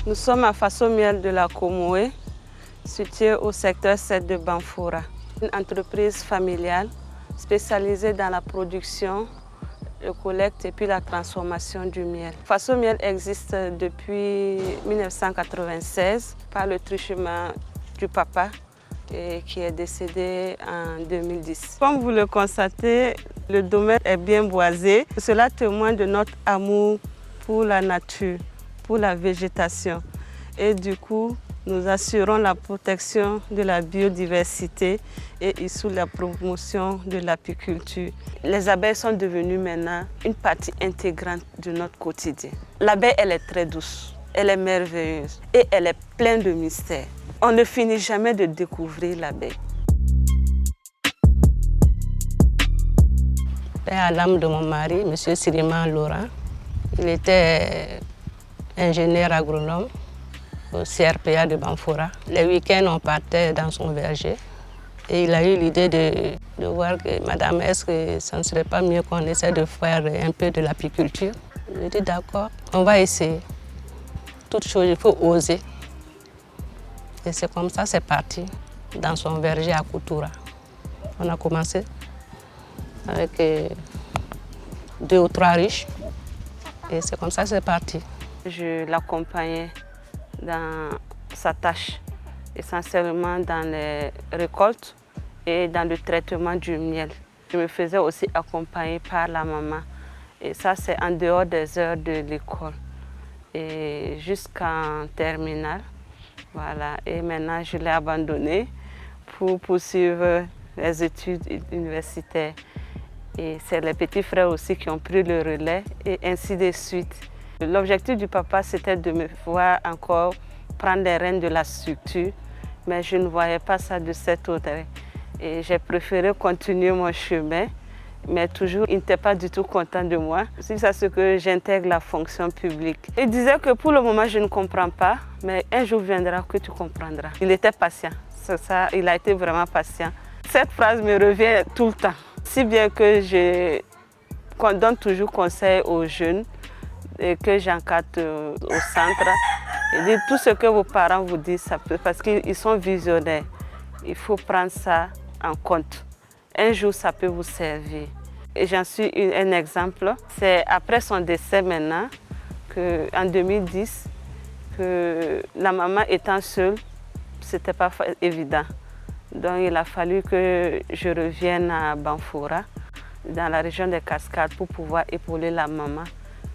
Nous sommes à Faso Miel de la Comoé, située au secteur 7 de Banfora. Une entreprise familiale spécialisée dans la production, la collecte et puis la transformation du miel. Faso Miel existe depuis 1996 par le truchement du papa qui est décédé en 2010. Comme vous le constatez, le domaine est bien boisé. Cela témoigne de notre amour pour la nature, pour la végétation. Et du coup, nous assurons la protection de la biodiversité et sous la promotion de l'apiculture. Les abeilles sont devenues maintenant une partie intégrante de notre quotidien. L'abeille, elle est très douce, elle est merveilleuse et elle est pleine de mystères. On ne finit jamais de découvrir l'abeille. Père à l'âme de mon mari, M. Siriman Laurent, il était ingénieur agronome au CRPA de Banfora. Les week-ends, on partait dans son verger et il a eu l'idée de voir que, madame, est-ce que ça ne serait pas mieux qu'on essaie de faire un peu de l'apiculture? J'ai dit d'accord, on va essayer. Toute chose, il faut oser. Et c'est comme ça, c'est parti dans son verger à Koutoura. On a commencé avec 2 ou 3 ruches et c'est comme ça, c'est parti. Je l'accompagnais dans sa tâche, essentiellement dans les récoltes et dans le traitement du miel. Je me faisais aussi accompagner par la maman. Et ça, c'est en dehors des heures de l'école. Et jusqu'en terminale. Voilà. Et maintenant, je l'ai abandonné pour poursuivre les études universitaires. Et c'est les petits frères aussi qui ont pris le relais et ainsi de suite. L'objectif du papa, c'était de me voir encore prendre les rênes de la structure, mais je ne voyais pas ça de cet autre. Et j'ai préféré continuer mon chemin, mais toujours, il n'était pas du tout content de moi. C'est à ce que j'intègre la fonction publique. Il disait que pour le moment, je ne comprends pas, mais un jour viendra que tu comprendras. Il était patient, c'est ça, il a été vraiment patient. Cette phrase me revient tout le temps, si bien que je donne toujours conseil aux jeunes et que j'encadre au centre. Je dis tout ce que vos parents vous disent, ça peut, parce qu'ils sont visionnaires. Il faut prendre ça en compte. Un jour, ça peut vous servir. Et j'en suis un exemple. C'est après son décès maintenant, en 2010, que la maman étant seule, ce n'était pas évident. Donc il a fallu que je revienne à Banfora, dans la région des Cascades, pour pouvoir épauler la maman.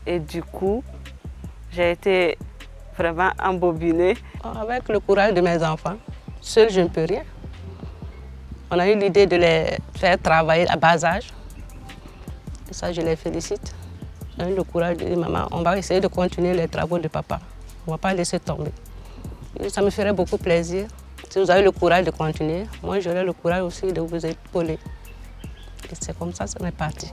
Et du coup, j'ai été vraiment embobinée. Avec le courage de mes enfants, seule je ne peux rien. On a eu l'idée de les faire travailler à bas âge. Et ça, je les félicite. On a eu le courage de dire, maman, on va essayer de continuer les travaux de papa. On ne va pas laisser tomber. Et ça me ferait beaucoup plaisir. Si vous avez le courage de continuer, moi j'aurai le courage aussi de vous épauler. Et c'est comme ça, ça m'est parti.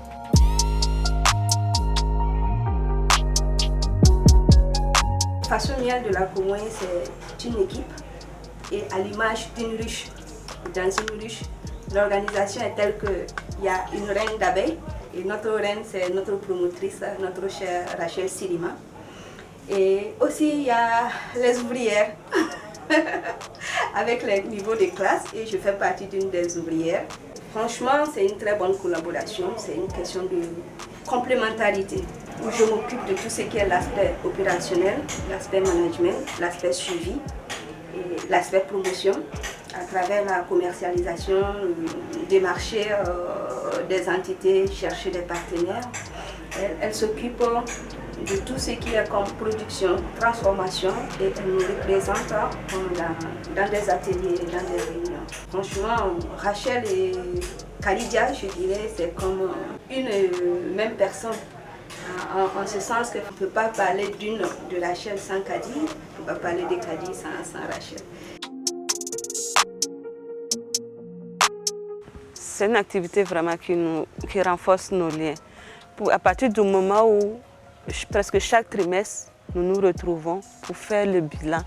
Faso Miel de la Comoé, c'est une équipe et à l'image d'une ruche. Dans une ruche, l'organisation est telle qu'il y a une reine d'abeilles et notre reine, c'est notre promotrice, notre chère Rachel Sirima. Et aussi, il y a les ouvrières avec les niveaux de classe et je fais partie d'une des ouvrières. Franchement, c'est une très bonne collaboration, c'est une question de complémentarité où je m'occupe de tout ce qui est l'aspect opérationnel, l'aspect management, l'aspect suivi et l'aspect promotion à travers la commercialisation des marchés, des entités, chercher des partenaires. Elle s'occupe de tout ce qui est comme production, transformation et elle nous représente dans des ateliers, dans des réunions. Franchement, Rachel et Khalidia, je dirais, c'est comme une même personne. En ce sens qu'on ne peut pas parler de Rachel sans Khadi, on ne peut pas parler de Khadi sans Rachel. C'est une activité vraiment qui renforce nos liens. À partir du moment où presque chaque trimestre, nous nous retrouvons pour faire le bilan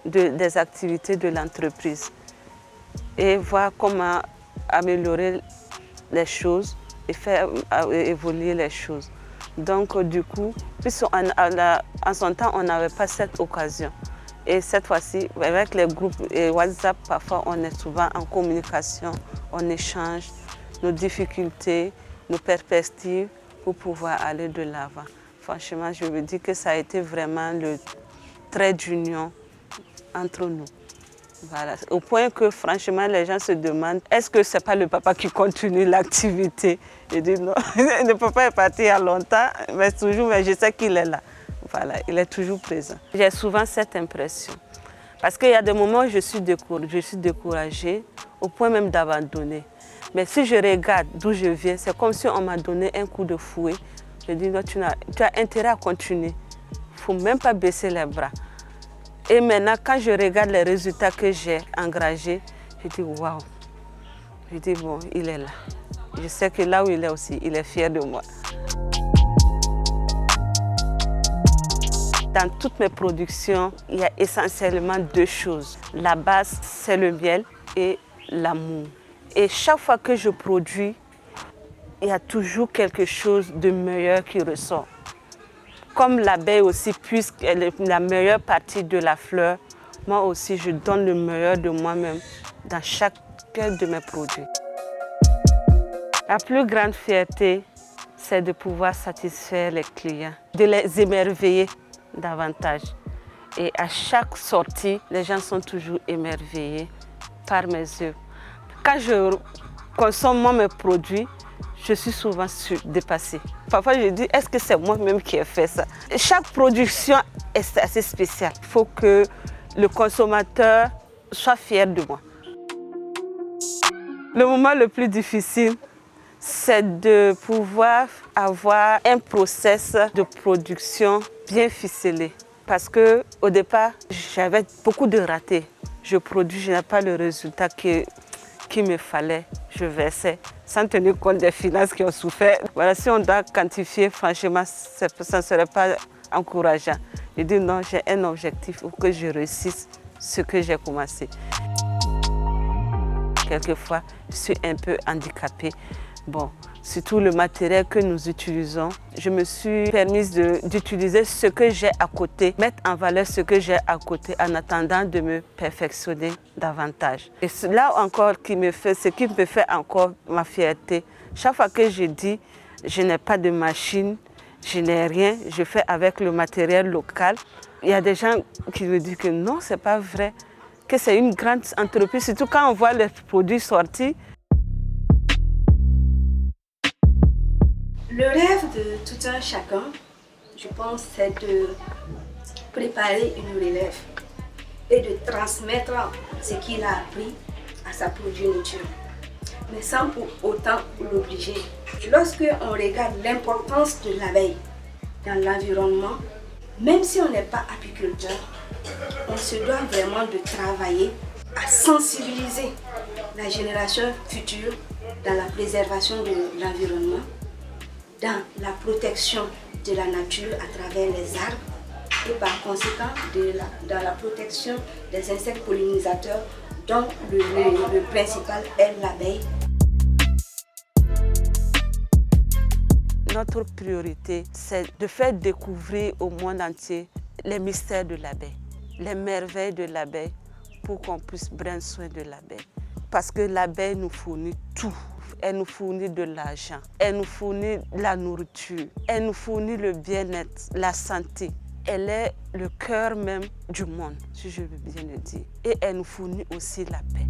des activités de l'entreprise et voir comment améliorer les choses et faire évoluer les choses. Donc du coup, en son temps, on n'avait pas cette occasion. Et cette fois-ci, avec les groupes et WhatsApp, parfois on est souvent en communication, on échange nos difficultés, nos perspectives pour pouvoir aller de l'avant. Franchement, je veux dire que ça a été vraiment le trait d'union entre nous. Voilà. Au point que franchement, les gens se demandent, est-ce que ce n'est pas le papa qui continue l'activité? Je dis non, le papa est parti il y a longtemps, mais je sais qu'il est là. Voilà, il est toujours présent. J'ai souvent cette impression. Parce qu'il y a des moments où je suis découragée, au point même d'abandonner. Mais si je regarde d'où je viens, c'est comme si on m'a donné un coup de fouet. Je dis non, tu as intérêt à continuer. Il ne faut même pas baisser les bras. Et maintenant, quand je regarde les résultats que j'ai engagés, je dis waouh. Je dis bon, il est là. Je sais que là où il est aussi, il est fier de moi. Dans toutes mes productions, il y a essentiellement deux choses. La base, c'est le miel et l'amour. Et chaque fois que je produis, il y a toujours quelque chose de meilleur qui ressort. Comme l'abeille aussi, puisqu'elle est la meilleure partie de la fleur, moi aussi, je donne le meilleur de moi-même dans chacun de mes produits. La plus grande fierté, c'est de pouvoir satisfaire les clients, de les émerveiller davantage. Et à chaque sortie, les gens sont toujours émerveillés par mes œuvres. Quand je consomme moi mes produits, je suis souvent dépassée. Parfois, je dis, est-ce que c'est moi-même qui ai fait ça? Chaque production est assez spéciale. Il faut que le consommateur soit fier de moi. Le moment le plus difficile, c'est de pouvoir avoir un process de production bien ficelé. Parce qu'au départ, j'avais beaucoup de ratés. Je produis, je n'ai pas le résultat qu'il me fallait. Je versais sans tenir compte des finances qui ont souffert. Voilà, si on doit quantifier, franchement, ça ne serait pas encourageant. Je dis non, j'ai un objectif pour que je réussisse ce que j'ai commencé. Quelquefois, je suis un peu handicapée. Bon, surtout le matériel que nous utilisons, je me suis permise d'utiliser ce que j'ai à côté, mettre en valeur ce que j'ai à côté en attendant de me perfectionner davantage. Et là encore, ce qui me fait encore ma fierté, chaque fois que je dis je n'ai pas de machine, je n'ai rien, je fais avec le matériel local, il y a des gens qui me disent que non, ce n'est pas vrai, que c'est une grande entreprise, surtout quand on voit les produits sortis. Le rêve de tout un chacun, je pense, c'est de préparer une relève et de transmettre ce qu'il a appris à sa progéniture, mais sans pour autant l'obliger. Lorsque on regarde l'importance de l'abeille dans l'environnement, même si on n'est pas apiculteur, on se doit vraiment de travailler à sensibiliser la génération future dans la préservation de l'environnement, dans la protection de la nature à travers les arbres et par conséquent dans la protection des insectes pollinisateurs dont le principal est l'abeille. Notre priorité, c'est de faire découvrir au monde entier les mystères de l'abeille, les merveilles de l'abeille pour qu'on puisse prendre soin de l'abeille. Parce que l'abeille nous fournit tout. Elle nous fournit de l'argent, elle nous fournit la nourriture, elle nous fournit le bien-être, la santé. Elle est le cœur même du monde, si je veux bien le dire. Et elle nous fournit aussi la paix.